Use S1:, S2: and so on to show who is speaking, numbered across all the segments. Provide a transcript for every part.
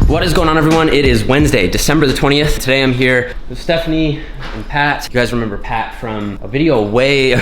S1: What is going on, everyone? It is Wednesday, December the 20th. Today I'm here with Stephanie and Pat. You guys remember Pat from a video way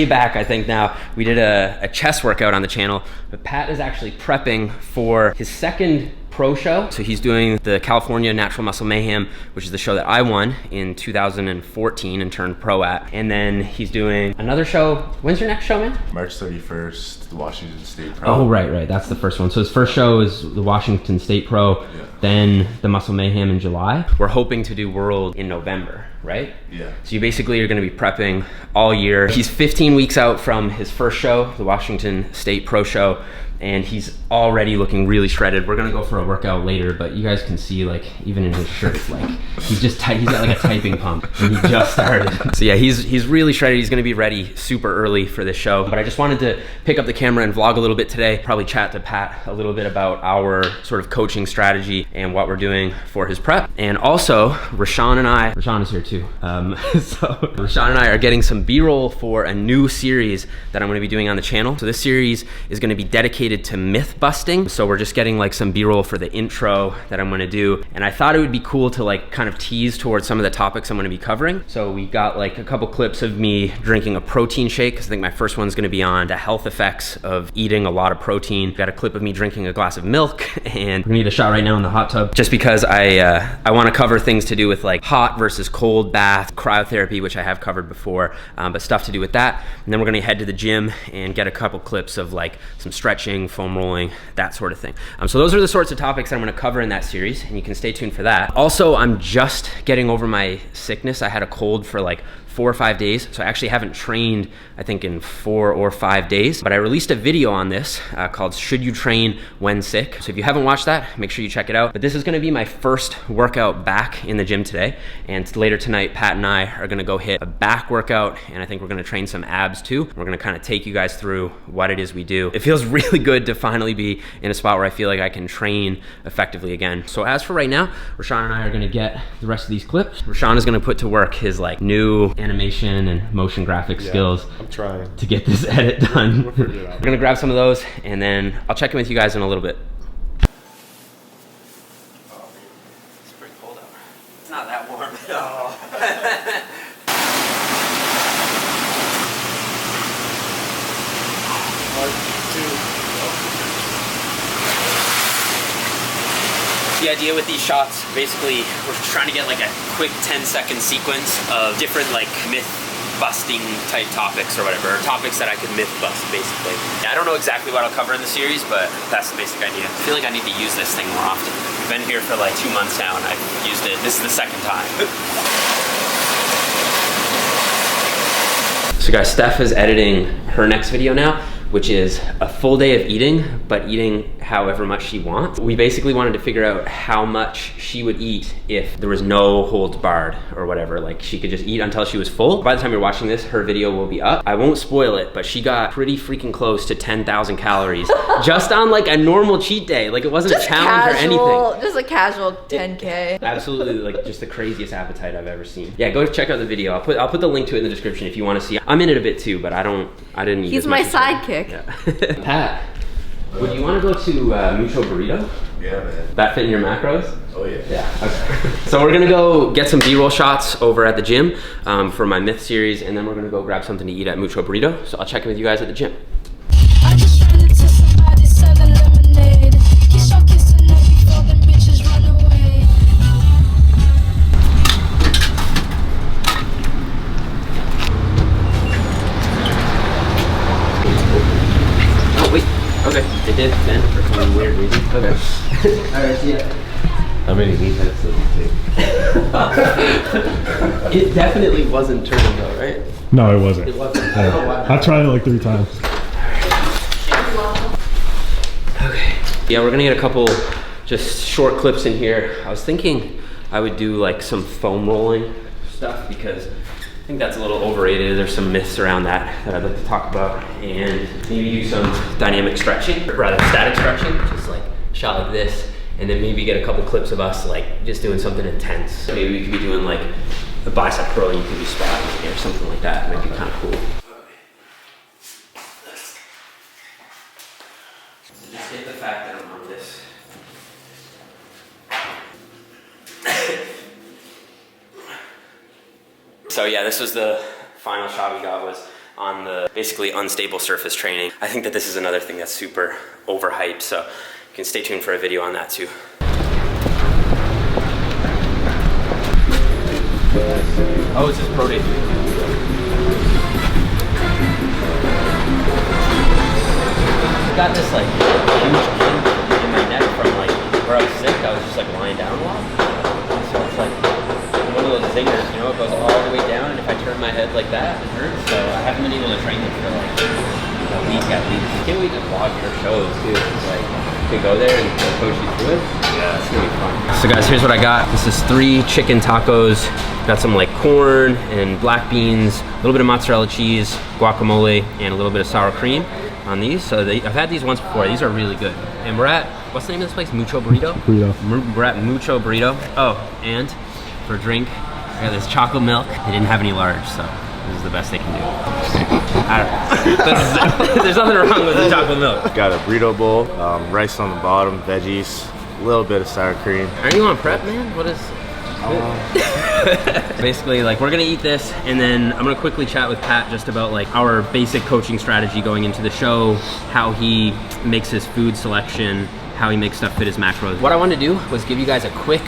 S1: back, I think now. We did a chest workout on the channel, but Pat is actually prepping for his second pro show. So he's doing the California Natural Muscle Mayhem, which is the show that I won in 2014 and turned pro at. And then he's doing another show. When's your next show, man?
S2: March 31st, the Washington State Pro.
S1: Oh, right. That's the first one. So his first show is the Washington State Pro, then the Muscle Mayhem in July. We're hoping to do World in November, right?
S2: Yeah.
S1: So you basically are gonna be prepping all year. He's 15 weeks out from his first show, the Washington State Pro show, and he's already looking really shredded. We're gonna go for a workout later, but you guys can see, like, even in his shirt, like, he's got like a typing pump, and he just started. So yeah, he's really shredded. He's gonna be ready super early for this show. But I just wanted to pick up the camera and vlog a little bit today, probably chat to Pat a little bit about our sort of coaching strategy and what we're doing for his prep. And also, Rashaun is here too. So Rashaun and I are getting some B-roll for a new series that I'm gonna be doing on the channel. So this series is gonna be dedicated to myth busting. So we're just getting like some B-roll for the intro that I'm gonna do. And I thought it would be cool to like kind of tease towards some of the topics I'm gonna be covering. So we got like a couple clips of me drinking a protein shake, because I think my first one's gonna be on the health effects of eating a lot of protein. Got a clip of me drinking a glass of milk, and we're gonna need a shot right now in the hot tub, just because I wanna cover things to do with like hot versus cold bath, cryotherapy, which I have covered before, but stuff to do with that. And then we're gonna head to the gym and get a couple clips of like some stretching, foam rolling, that sort of thing. So those are the sorts of topics that I'm gonna cover in that series, and you can stay tuned for that. Also, I'm just getting over my sickness. I had a cold for like 4 or 5 days, so I actually haven't trained, I think, in 4 or 5 days, but I released a video on this called Should You Train When Sick? So if you haven't watched that, make sure you check it out. But this is gonna be my first workout back in the gym today, and later tonight, Pat and I are gonna go hit a back workout, and I think we're gonna train some abs too. We're gonna kind of take you guys through what it is we do. It feels really good to finally be in a spot where I feel like I can train effectively again. So as for right now, Rashaun and I are gonna get the rest of these clips. Rashaun is gonna put to work his like new animation and motion graphic skills.
S2: I'm trying
S1: to get this edit done. We're gonna grab some of those, and then I'll check in with you guys in a little bit. It's pretty cold out. It's not that warm at all. The idea with these shots, basically, we're trying to get like a quick 10-second sequence of different like myth busting type topics or whatever, or topics that I could myth bust, basically. I don't know exactly what I'll cover in the series, but that's the basic idea. I feel like I need to use this thing more often. We've been here for like 2 months now, and I've used it. This is the second time. So guys, Steph is editing her next video now, which is a full day of eating, but eating however much she wants. We basically wanted to figure out how much she would eat if there was no holds barred or whatever. Like, she could just eat until she was full. By the time you're watching this, her video will be up. I won't spoil it, but she got pretty freaking close to 10,000 calories just on like a normal cheat day. Like, it wasn't a challenge or anything.
S3: Just a casual 10K.
S1: Absolutely, like just the craziest appetite I've ever seen. Yeah, go check out the video. I'll put the link to it in the description if you want to see. I'm in it a bit too, but I didn't eat.
S3: He's my sidekick.
S1: Yeah. Pat, would you want to go to Mucho Burrito?
S2: Yeah, man.
S1: That fit in your macros?
S2: Oh yeah.
S1: Yeah. Okay. So we're gonna go get some B-roll shots over at the gym for my myth series, and then we're gonna go grab something to eat at Mucho Burrito. So I'll check in with you guys at the gym.
S4: I just ran into somebody selling lemonade. He saw kissing her before them bitches run away.
S1: Oh wait, okay, it did then for some weird reason. Okay. Alright, see ya.
S2: How many meat hits does it take?
S1: It definitely wasn't turning though, right?
S5: No, it wasn't.
S1: It wasn't.
S5: Yeah. I tried it like 3 times.
S1: Okay. Yeah, we're gonna get a couple just short clips in here. I was thinking I would do like some foam rolling stuff, because I think that's a little overrated. There's some myths around that I'd like to talk about, and maybe do some dynamic stretching, or rather static stretching, just like a shot like this, and then maybe get a couple clips of us like just doing something intense. Maybe we could be doing like a bicep curl, and you could be squatting or something like that. It might be kind of cool. Just hit the fact that I'm on this So yeah, this was the final shot we got, was on the basically unstable surface training. I think that this is another thing that's super overhyped, so you can stay tuned for a video on that too. Oh, it's his pro day. I got this like huge kink in my neck from like where I was sick. I was just like lying down a lot. So it's like one of those zingers, you know, it goes all the way down, and if I turn my head like that, it hurts. So I haven't been able to train it for like a week at least. Can't wait to vlog your shows too. Like, to go there and coach you through it. Yeah, it's gonna be fun. So guys, here's what I got. This is 3 chicken tacos. Got some like corn and black beans, a little bit of mozzarella cheese, guacamole, and a little bit of sour cream on these. So I've had these once before. These are really good. And we're at, what's the name of this place? Mucho Burrito? We're at Mucho Burrito. Oh, and for a drink, I got this chocolate milk. They didn't have any large, so this is the best they can do. There's nothing wrong with the chocolate milk.
S2: Got a burrito bowl, rice on the bottom, veggies, a little bit of sour cream.
S1: Aren't you on prep, man? What is... Basically, like, we're gonna eat this, and then I'm gonna quickly chat with Pat just about like our basic coaching strategy going into the show, how he makes his food selection, how he makes stuff fit his macros. What I wanted to do was give you guys a quick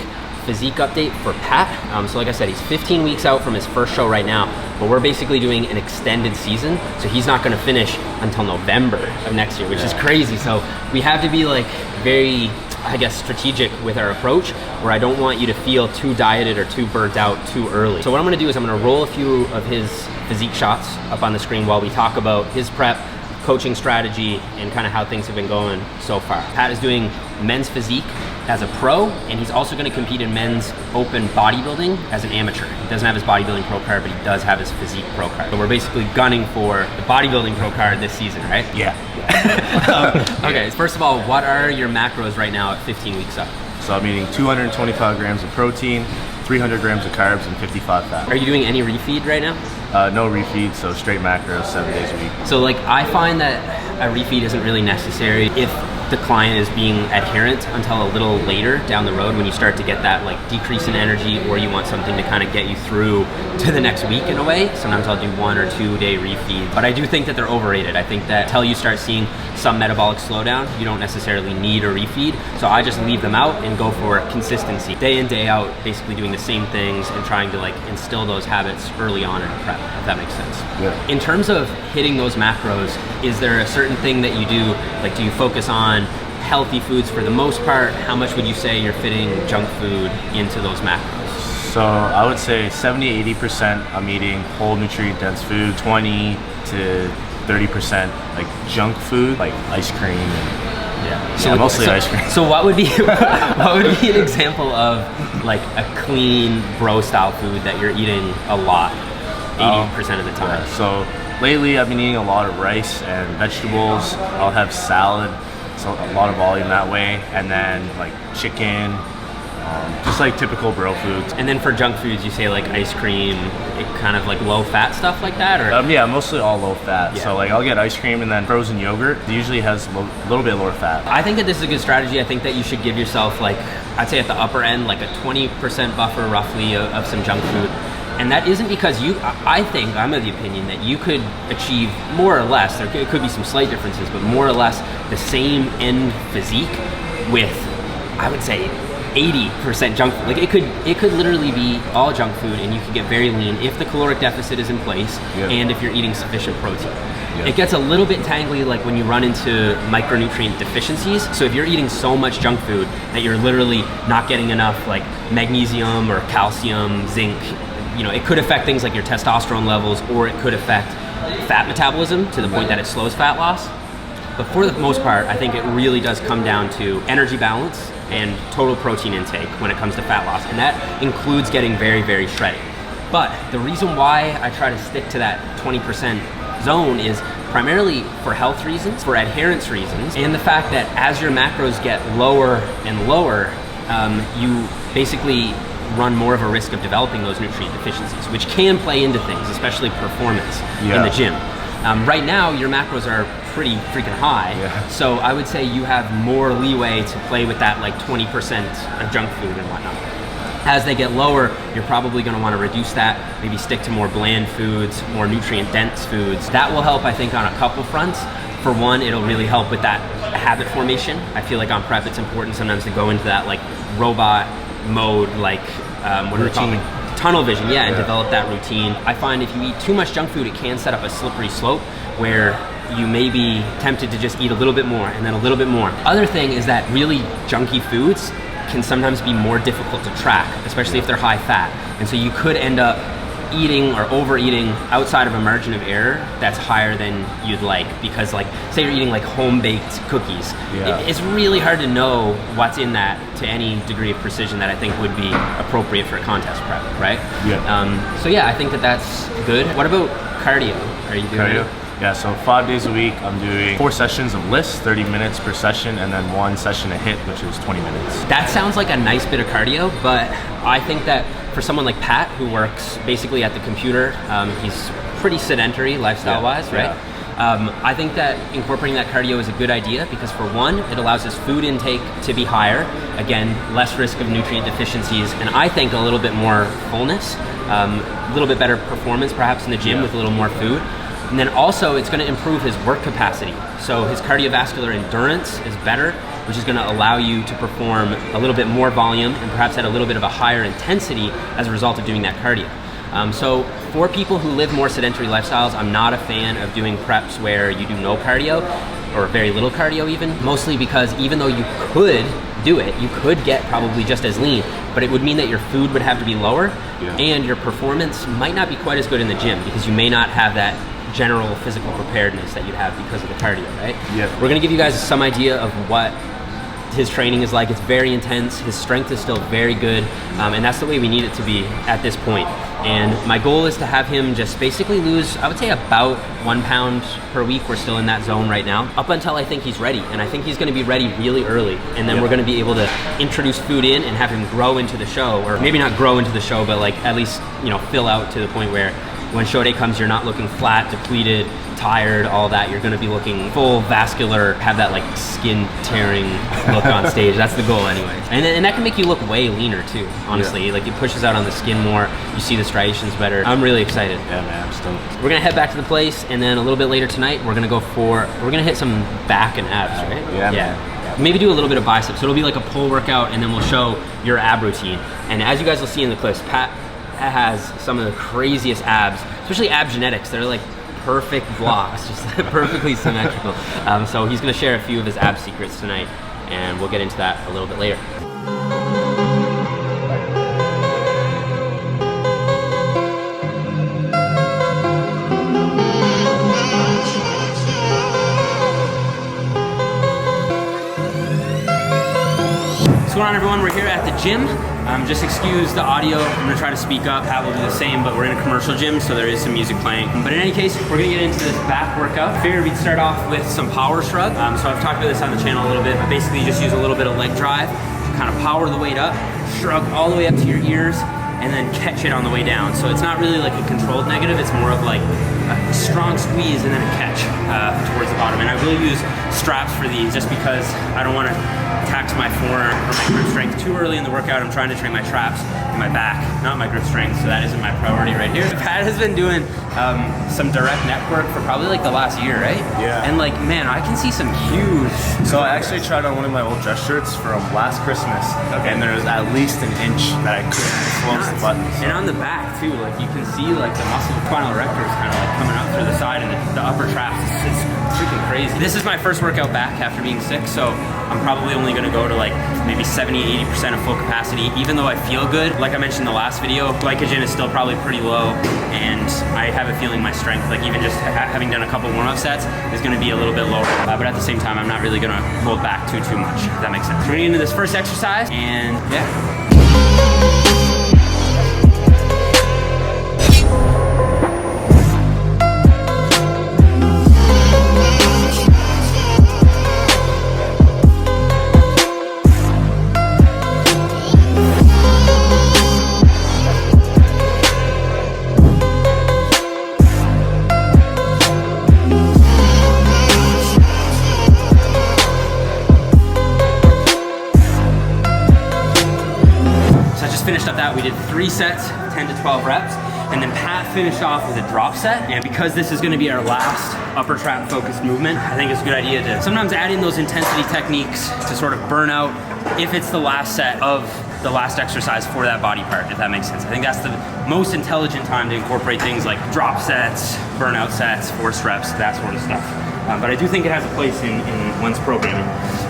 S1: physique update for Pat. So like I said, he's 15 weeks out from his first show right now, but we're basically doing an extended season, so he's not gonna finish until November of next year, which is crazy. So we have to be like very, I guess, strategic with our approach, where I don't want you to feel too dieted or too burnt out too early. So what I'm gonna do is I'm gonna roll a few of his physique shots up on the screen while we talk about his prep, coaching strategy, and kind of how things have been going so far. Pat is doing men's physique as a pro, and he's also gonna compete in men's open bodybuilding as an amateur. He doesn't have his bodybuilding pro card, but he does have his physique pro card. So we're basically gunning for the bodybuilding pro card this season, right?
S2: Yeah.
S1: Okay, first of all, what are your macros right now at 15 weeks up?
S2: So I'm eating 225 grams of protein, 300 grams of carbs, and 55 fat.
S1: Are you doing any refeed right now?
S2: No refeed, so straight macros 7 days a week.
S1: So like, I find that a refeed isn't really necessary if the client is being adherent until a little later down the road, when you start to get that like decrease in energy, or you want something to kind of get you through to the next week in a way. Sometimes I'll do 1 or 2 day refeeds, but I do think that they're overrated. I think that until you start seeing some metabolic slowdown, you don't necessarily need a refeed. So I just leave them out and go for consistency, day in, day out, basically doing the same things and trying to like instill those habits early on in a prep, if that makes sense.
S2: Yeah.
S1: In terms of hitting those macros, is there a certain thing that you do? Like, do you focus on healthy foods for the most part? How much would you say you're fitting junk food into those macros?
S2: So I would say 70–80% I'm eating whole nutrient dense food, 20 to 30% like junk food, like ice cream.
S1: So
S2: mostly ice cream.
S1: So what would be an example of like a clean bro style food that you're eating a lot, 80% of the time?
S2: Yeah, so lately I've been eating a lot of rice and vegetables. I'll have salad, so a lot of volume that way, and then like chicken, just like typical bro foods.
S1: And then for junk foods, you say like ice cream, kind of like low fat stuff like that, or?
S2: Yeah, mostly all low fat.
S1: Yeah.
S2: So like I'll get ice cream, and then frozen yogurt. It usually has a little bit lower fat.
S1: I think that this is a good strategy. I think that you should give yourself, like, I'd say at the upper end, like a 20% buffer roughly of some junk food. And that isn't because I think, I'm of the opinion that you could achieve more or less, there could be some slight differences, but more or less the same end physique with, I would say, 80% junk food. Like it could literally be all junk food, and you could get very lean if the caloric deficit is in place, and if you're eating sufficient protein. It gets a little bit tangly like when you run into micronutrient deficiencies. So if you're eating so much junk food that you're literally not getting enough like magnesium or calcium, zinc, you know, it could affect things like your testosterone levels, or it could affect fat metabolism to the point that it slows fat loss. But for the most part, I think it really does come down to energy balance and total protein intake when it comes to fat loss. And that includes getting very, very shredded. But the reason why I try to stick to that 20% zone is primarily for health reasons, for adherence reasons, and the fact that as your macros get lower and lower, you basically run more of a risk of developing those nutrient deficiencies, which can play into things, especially performance in the gym. Right now, your macros are pretty freaking high, so I would say you have more leeway to play with that like 20% of junk food and whatnot. As they get lower, you're probably going to want to reduce that, maybe stick to more bland foods, more nutrient-dense foods. That will help, I think, on a couple fronts. For one, it'll really help with that habit formation. I feel like on prep, it's important sometimes to go into that like robot mode, like what do we call it? Tunnel vision, yeah, and develop that routine. I find if you eat too much junk food, it can set up a slippery slope where you may be tempted to just eat a little bit more and then a little bit more. Other thing is that really junky foods can sometimes be more difficult to track, especially if they're high fat. And so you could end up eating or overeating outside of a margin of error that's higher than you'd like, because like say you're eating like home-baked cookies, it's really hard to know what's in that to any degree of precision that I think would be appropriate for a contest prep, right? So yeah, I think that that's good. What about cardio? Are you doing
S2: cardio? Yeah, so 5 days a week, I'm doing 4 sessions of list, 30 minutes per session, and then 1 session a hit, which is 20 minutes.
S1: That sounds like a nice bit of cardio, but I think that for someone like Pat, who works basically at the computer, he's pretty sedentary lifestyle-wise, right? I think that incorporating that cardio is a good idea because for one, it allows his food intake to be higher, again, less risk of nutrient deficiencies, and I think a little bit more fullness, a little bit better performance perhaps in the gym with a little more food. And then also it's going to improve his work capacity. So his cardiovascular endurance is better, which is going to allow you to perform a little bit more volume and perhaps at a little bit of a higher intensity as a result of doing that cardio. So for people who live more sedentary lifestyles, I'm not a fan of doing preps where you do no cardio or very little cardio even, mostly because even though you could do it, you could get probably just as lean, but it would mean that your food would have to be lower and your performance might not be quite as good in the gym because you may not have that general physical preparedness that you'd have because of the cardio, right? We're gonna give you guys some idea of what his training is like. It's very intense. His strength is still very good, and that's the way we need it to be at this point. And my goal is to have him just basically lose, I would say about 1 pound per week. We're still in that zone right now, up until I think he's ready. And I think he's gonna be ready really early. And then we're gonna be able to introduce food in and have him grow into the show, or maybe not grow into the show, but like at least, you know, fill out to the point where when show day comes, you're not looking flat, depleted, tired, all that. You're gonna be looking full, vascular, have that like skin tearing look on stage. That's the goal anyway. And that can make you look way leaner too, honestly. Like it pushes out on the skin more, you see the striations better. I'm really excited.
S2: Yeah, man, I'm stoked.
S1: We're gonna head back to the place, and then a little bit later tonight, we're gonna hit some back and abs, right?
S2: Yeah.
S1: Maybe do a little bit of biceps. So it'll be like a pull workout, and then we'll show your ab routine. And as you guys will see in the clips, Pat has some of the craziest abs, especially ab genetics. They're like perfect blocks, just perfectly symmetrical. So he's gonna share a few of his ab secrets tonight, and we'll get into that a little bit later. What's going on, everyone? We're here at the gym. Just excuse the audio. I'm gonna try to speak up. Pat will do the same, but we're in a commercial gym, so there is some music playing. But in any case, we're gonna get into this back workout. Figured we'd start off with some power shrug. So I've talked about this on the channel a little bit, but basically you just use a little bit of leg drive, kind of power the weight up, shrug all the way up to your ears, and then catch it on the way down. So it's not really like a controlled negative, it's more of like a strong squeeze and then a catch towards the bottom. And I will use straps for these just because I don't want to tax my forearm or my grip strength too early in the workout. I'm trying to train my traps and my back, not my grip strength, so that isn't my priority right here. Pat has been doing some direct neck work for probably like the last year, right?
S2: Yeah.
S1: And like, man, I can see some huge...
S2: So I actually tried on one of my old dress shirts from last Christmas, and there was at least an inch that I couldn't close the buttons.
S1: And on the back too, like you can see like the muscle spinal erector is kind of like coming up through the side, and the upper traps. It's freaking crazy. This is my first workout back after being sick, so I'm probably only gonna go to like maybe 70-80% of full capacity, even though I feel good. Like I mentioned in the last video, glycogen is still probably pretty low, and I have a feeling my strength, like even just having done a couple warm-up sets, is gonna be a little bit lower. But at the same time, I'm not really gonna hold back too much, if that makes sense. We're gonna get into this first exercise, and yeah. just finished up that. We did 3 sets, 10 to 12 reps. And then Pat finished off with a drop set. And because this is gonna be our last upper trap focused movement, I think it's a good idea to sometimes add in those intensity techniques to sort of burn out if it's the last set of the last exercise for that body part, if that makes sense. I think that's the most intelligent time to incorporate things like drop sets, burnout sets, forced reps, that sort of stuff. But I do think it has a place in one's programming.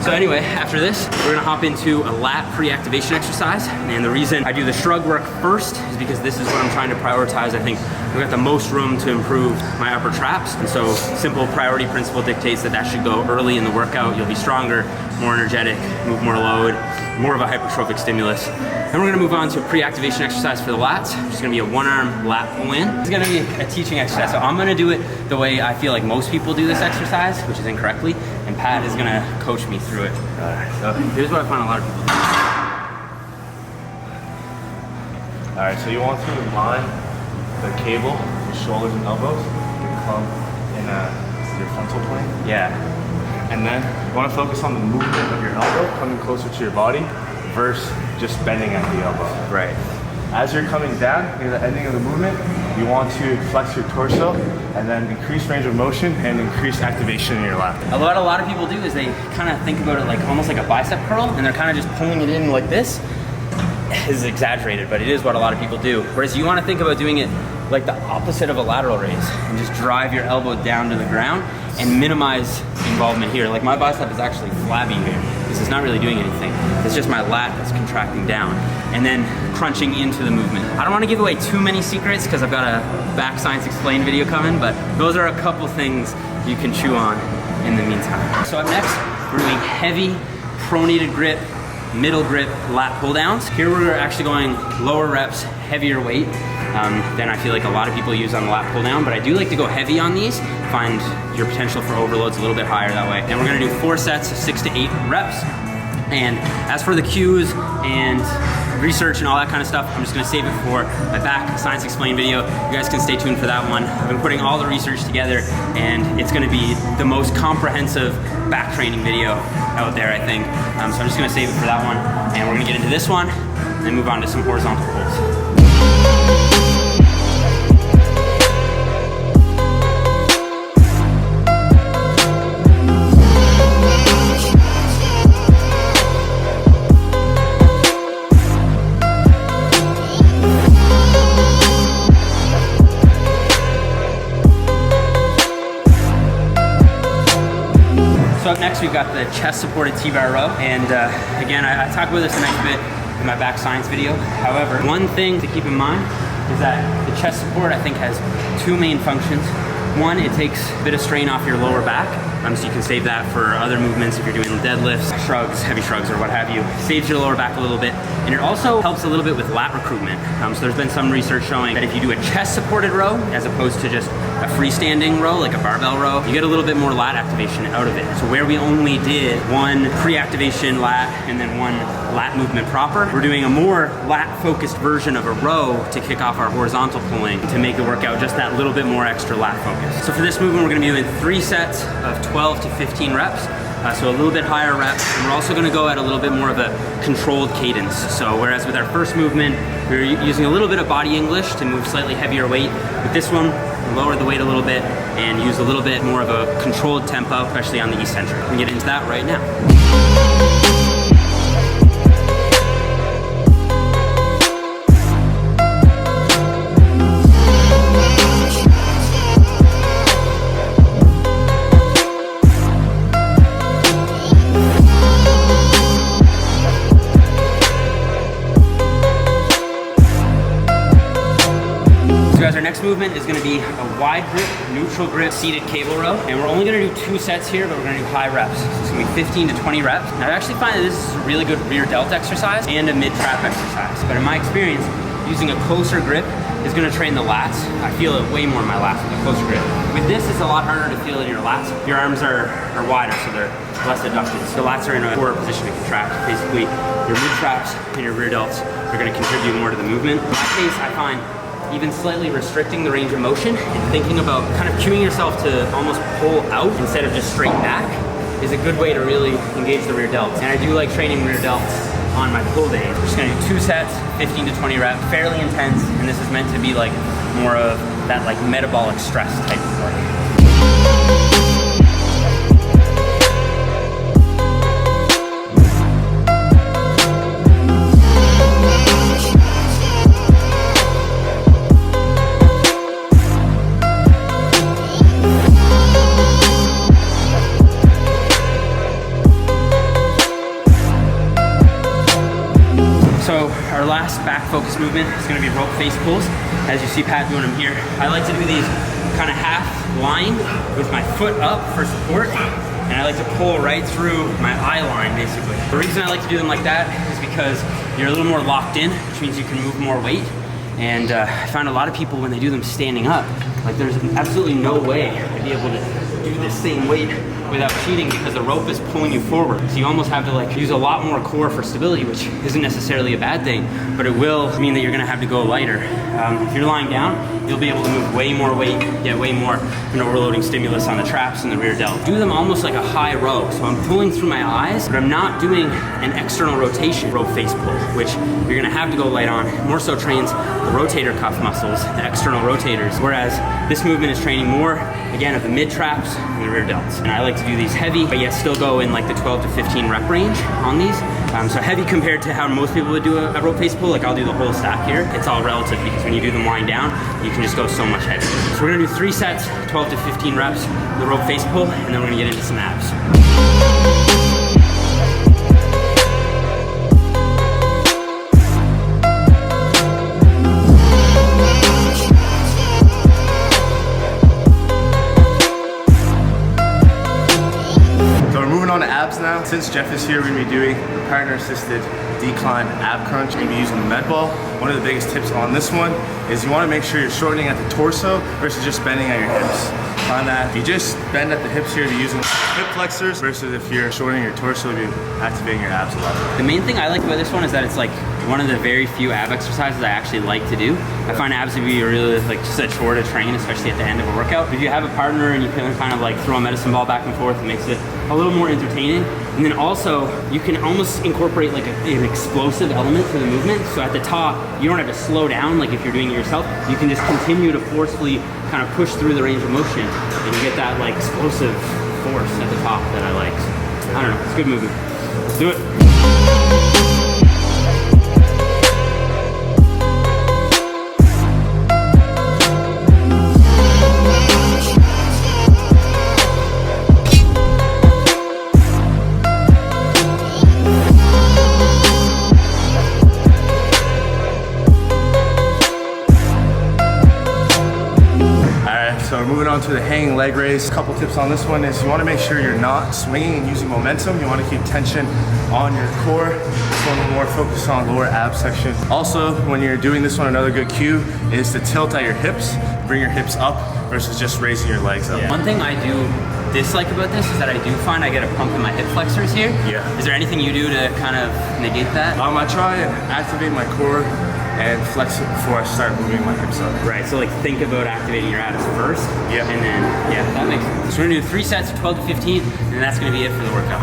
S1: So anyway, after this, we're gonna hop into a lat pre-activation exercise. And the reason I do the shrug work first is because this is what I'm trying to prioritize. I think we've got the most room to improve my upper traps. And so simple priority principle dictates that that should go early in the workout. You'll be stronger, more energetic, move more load, more of a hypertrophic stimulus. Then we're gonna move on to a pre-activation exercise for the lats, which is gonna be a 1-arm lat pull-in. It's gonna be a teaching exercise. So I'm gonna do it the way I feel like most people do this exercise, which is incorrectly, and Pat is gonna coach me through it. So here's what I find a lot of people do.
S2: All right, so you want to align the cable, your shoulders and elbows, you come in your frontal plane.
S1: Yeah.
S2: And then you want to focus on the movement of your elbow coming closer to your body versus just bending at the elbow.
S1: Right.
S2: As you're coming down near the ending of the movement, you want to flex your torso and then increase range of motion and increase activation in your lat.
S1: What a lot of people do is they kind of think about it like almost like a bicep curl, and they're kind of just pulling it in like this. Is exaggerated, but it is what a lot of people do. Whereas you want to think about doing it like the opposite of a lateral raise and just drive your elbow down to the ground and minimize involvement here. Like my bicep is actually flabby here because it's not really doing anything. It's just my lat that's contracting down and then crunching into the movement. I don't want to give away too many secrets because I've got a back science explained video coming, but those are a couple things you can chew on in the meantime. So up next, we're doing heavy pronated grip, middle grip lat pull downs. Here we're actually going lower reps, heavier weight than I feel like a lot of people use on the lat pull down, but I do like to go heavy on these, find your potential for overloads a little bit higher that way. And we're gonna do 4 sets of 6 to 8 reps. And as for the cues and research and all that kind of stuff, I'm just gonna save it for my back science explained video. You guys can stay tuned for that one. I've been putting all the research together and it's gonna be the most comprehensive back training video out there, I think. So I'm just gonna save it for that one. And we're gonna get into this one and then move on to some horizontal pulls. So up next, we've got the chest supported T-bar row. And again, I talk about this a nice bit in my back science video. However, one thing to keep in mind is that the chest support, I think, has 2 main functions. One, it takes a bit of strain off your lower back, so you can save that for other movements if you're doing deadlifts, shrugs, heavy shrugs, or what have you. Saves your lower back a little bit. And it also helps a little bit with lat recruitment. So there's been some research showing that if you do a chest supported row, as opposed to just a freestanding row, like a barbell row, you get a little bit more lat activation out of it. So where we only did 1 pre-activation lat and then 1 lat movement proper, we're doing a more lat focused version of a row to kick off our horizontal pulling to make the workout just that little bit more extra lat focused. So for this movement, we're gonna be doing 3 sets of 12 to 15 reps. So a little bit higher reps, and we're also gonna go at a little bit more of a controlled cadence. So whereas with our first movement, we were using a little bit of body English to move slightly heavier weight, with this one, lower the weight a little bit and use a little bit more of a controlled tempo, especially on the eccentric. We can get into that right now. Guys, our next movement is going to be a wide grip, neutral grip, seated cable row. And we're only going to do 2 sets here, but we're going to do high reps. So it's going to be 15 to 20 reps. Now, I actually find that this is a really good rear delt exercise and a mid-trap exercise. But in my experience, using a closer grip is going to train the lats. I feel it way more in my lats with a closer grip. With this, it's a lot harder to feel it in your lats. Your arms are wider, so they're less adducted. So the lats are in a poorer position to contract. Basically, your mid-traps and your rear delts are going to contribute more to the movement. In my case, I find even slightly restricting the range of motion and thinking about kind of cueing yourself to almost pull out instead of just straight back is a good way to really engage the rear delts. And I do like training rear delts on my pull days. I'm just gonna do 2 sets, 15 to 20 reps, fairly intense, and this is meant to be like more of that like metabolic stress type of work. So our last back focus movement is going to be rope face pulls. As you see Pat doing them here. I like to do these kind of half line with my foot up for support, and I like to pull right through my eye line basically. The reason I like to do them like that is because you're a little more locked in, which means you can move more weight. And I find a lot of people when they do them standing up, like there's absolutely no way to be able to do the same weight without cheating because the rope is pulling you forward. So you almost have to like use a lot more core for stability, which isn't necessarily a bad thing, but it will mean that you're gonna have to go lighter. If you're lying down, you'll be able to move way more weight, get way more overloading stimulus on the traps and the rear delt. Do them almost like a high row. So I'm pulling through my eyes, but I'm not doing an external rotation rope face pull, which you're gonna have to go light on. More so trains the rotator cuff muscles, the external rotators, whereas this movement is training more, again, of the mid traps and the rear delts. And I like to do these heavy, but yet still go in like the 12 to 15 rep range on these. So heavy compared to how most people would do a rope face pull, like I'll do the whole stack here. It's all relative because when you do them lying down, you can just go so much heavier. So we're gonna do 3 sets, 12 to 15 reps, the rope face pull, and then we're gonna get into some abs.
S2: On to abs now. Since Jeff is here, we're gonna be doing partner-assisted decline ab crunch. We're gonna be using the Matbow. One of the biggest tips on this one is you wanna make sure you're shortening at the torso versus just bending at your hips. Find that if you just bend at the hips here, you're using hip flexors versus if you're shortening your torso, you're activating your abs a lot.
S1: The main thing I like about this one is that it's like one of the very few ab exercises I actually like to do. I find abs to be really like just a chore to train, especially at the end of a workout. If you have a partner and you can kind of like throw a medicine ball back and forth, it makes it a little more entertaining. And then also you can almost incorporate like an explosive element to the movement. So at the top, you don't have to slow down like if you're doing it yourself. You can just continue to forcefully kind of push through the range of motion and you get that like explosive force at the top that I like. So, I don't know, it's a good movement. Let's do it.
S2: So we're moving on to the hanging leg raise. A couple tips on this one is you want to make sure you're not swinging and using momentum. You want to keep tension on your core. This one we're more focused on lower ab section. Also, when you're doing this one, another good cue is to tilt at your hips. Bring your hips up versus just raising your legs up.
S1: Yeah. One thing I do dislike about this is that I do find I get a pump in my hip flexors here.
S2: Yeah.
S1: Is there anything you do to kind of negate that?
S2: I try and activate my core and flex it before I start moving my hips up.
S1: Right, so like think about activating your abs first.
S2: Yeah.
S1: And then, yeah, that makes sense. So we're gonna do 3 sets of 12 to 15, and that's gonna be it for the workout.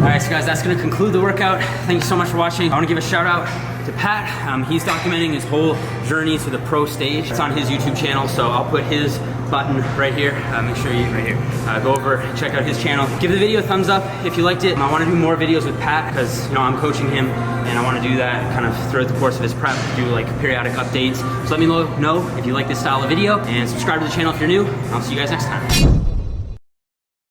S1: Alright, so guys, that's gonna conclude the workout. Thank you so much for watching. I wanna give a shout out to Pat. He's documenting his whole journey to the pro stage. It's on his YouTube channel, so I'll put his button right here. Make sure you, right here, go over, check out his channel. Give the video a thumbs up if you liked it. I wanna do more videos with Pat because, you know, I'm coaching him and I wanna do that kind of throughout the course of his prep, do like periodic updates. So let me know if you like this style of video and subscribe to the channel if you're new. I'll see you guys next time.